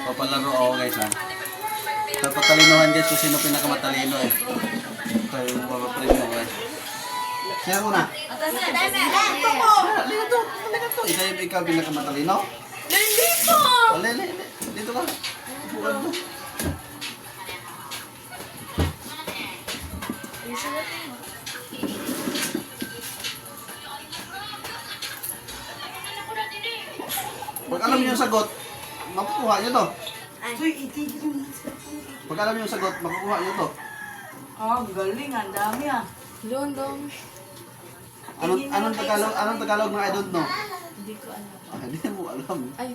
Papalaro ako guys ha. Patalinohan guys kung sino pinakamatalino eh. Ito yung papapremyo guys. Share mo na. Ito po! Dito! Ikaw pinakamatalino? Dito! Lele, dito ka. Bukan mo. Pag alam niyo yung sagot, makukuha niyo to. Pag alam niyo yung sagot, makukuha niyo to. Oh, galing. Ang dami ah. London. Anong Tagalog ng I don't know? Hindi ko alam. Hindi mo alam. Ay,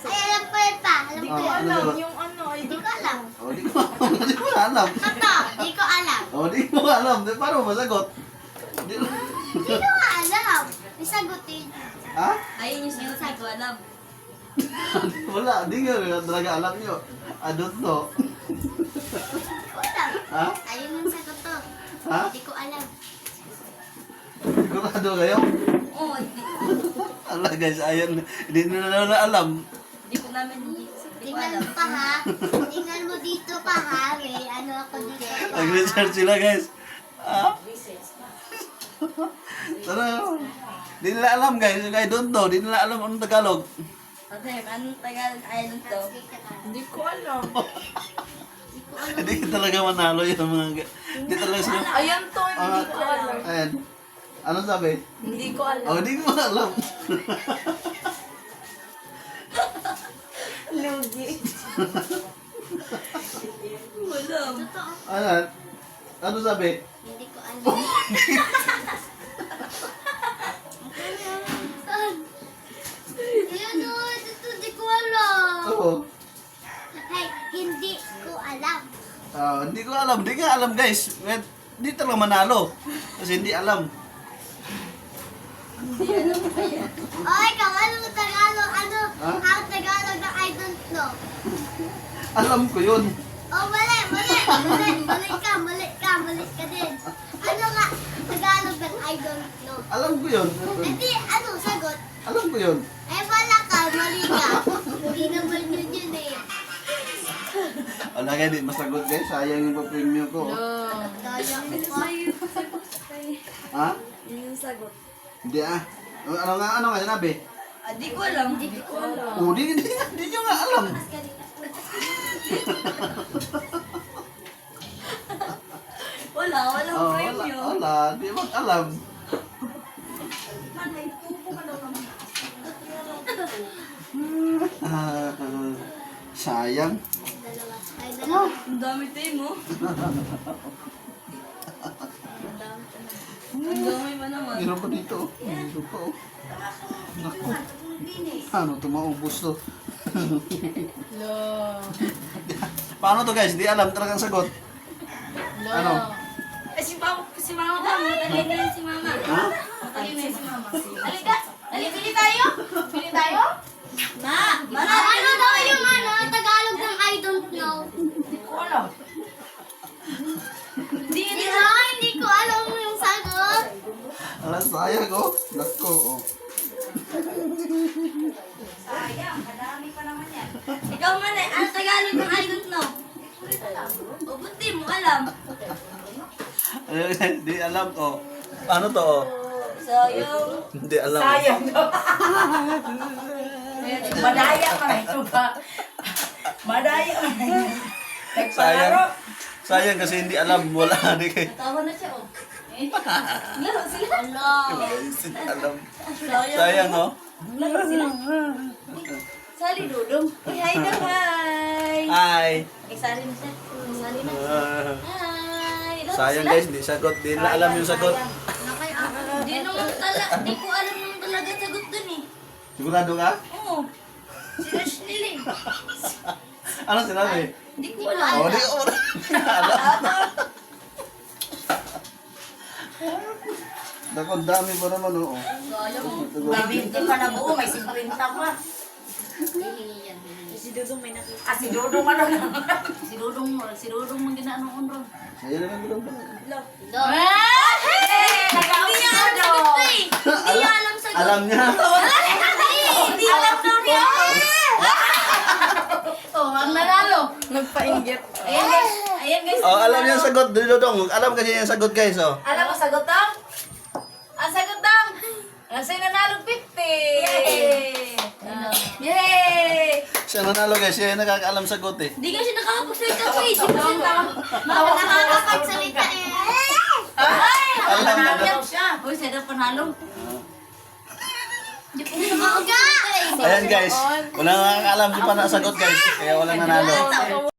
Ay, alam ko yan pa. Alam hindi ko ko yan. alam. sagot? Yung ano, ay Hindi ko alam. Di ko alam. Ito, di ko alam. Di ko alam. Paano mo masagot? Di ko alam. May sagutin. Ha? Ayun yung sinasabi ko, alam. Wala, di nga talaga alam niyo. I don't know. Wala. Ha? Ayun yung sagot to. Ha? Di ko alam. Sigurado kayo? Oo, hindi. Ala guys, ayan. Hindi na alam. Hindi ko namin, hindi ko Tingnan alam. mo pa ha. Tingnan mo dito pa ha. May ano ako dito pa. Nag-research sila guys. Ha? Tara. Di nila alam guys. I don't know. Di nila alam anong Tagalog. Ate, anong Tagalog island to? hindi ko alam. Hindi talaga manalo yung mga... Hindi talaga sila... Ayan to, hindi ko alam. Ayan. Ano sabi? Hindi ko alam. Hindi ko alam. Lugi. Wala. Totoo. Ayan. Ano sabi? Hindi ko alam. Ayan o, ito di ko alam. Oo. Hey, hindi ko alam. Hindi ko alam. Hindi nga alam guys. Hindi talaga manalo. Kasi hindi alam. Oy, ikaw, ano Tagalog? Ano Ha? ang Tagalog na I don't know? Alam ko yun. Oh, mali ka din. Ano nga Tagalog ng I don't know? Alam ko yun. Hindi, ano, sagot? Alam ko yun. Eh, wala ka, mali ka. Hindi naman yun eh. Wala kaya di masagot guys. Sayang yung pa-premium ko. Daya mo pa. Ha? Yun yung sagot. Hindi ah. Ano nga sinabi? Di ko alam. Hindi ko alam. Hindi nyo nga alam. Walang premyo. Wala. Di mag alam. Sayang. Dalawa. Ay, dalawa. Ang dami tayo mo. Ang dami pa naman. Meron pa dito. Meron pa oh. Naku. Ano ito maubos to? Lo. Paano to guys? Di alam talagang sagot. Lo. Ano? Eh, si mama ba? Matalino yun si mama. Ha? Matalino yun si mama. Halika. Bili tayo? Bili tayo? Ma! Ano daw yung ano, Tagalog ng I don't know? Hindi ko alam. Hindi ko alam yung sagot. Ala, sayang oh. Naku oh. Sayang, kadami pa naman yan. Ikaw man eh, ano Tagalog ng I don't know? O, ba't di mo alam? Di alam oh. Paano to oh? So, yung... Hindi alam. Sayang daw. Madaya ka na ito ba? Madaya ka na ito. Nagpalaro. Sayang kasi hindi alam. Wala. Hindi kayo. Natawa na siya, oh. Laro sila. Hindi alam. Sayang. Sayang oh. Laro sila. Sali Dudong. Uy, hi daw, hi. Hi. Eh, sali na siya. Sali na. Hi. Laro Sayang sila. guys, hindi sagot. Di nila alam yung sagot. Di naman di ko alam naman talaga sagot dun eh. Sigurado ka? Oo. Si Rashnil eh. Ano sinabi? Di ko alam. Oh, di ko alam. Naku, ang dami pa naman oh. Sayang mo. Mabinti pa na buo, may 50 pa. Si Dudong may nakita. Ah, si Dodong ano lang. Si Dudong mang ginanoon ron. Sa'yo naman gulong pa. Hindi niya alam sagot to eh. Hindi niya alam sagot. Alam niya. Hindi alam daw niya. Oh, alam niya ang sagot, Dudong. Alam kasi niya ang sagot, guys, oh. Alam mo sagot ang? Ang sagot ang? Kasi nanalong 50. Yay! Yay! Siya nanalo, guys. Siya yung nakakaalam sagot, eh. Hindi kasi nakakapagsalita ko eh. Nakakapagsalita eh. Alam mo na. Nanalo siya. Uy, sarap panalo. Hindi ko na Mauga! nakakapagsalita eh. Ayan, guys. Walang nakakaalam si pa na sagot, guys. Kaya walang nanalo.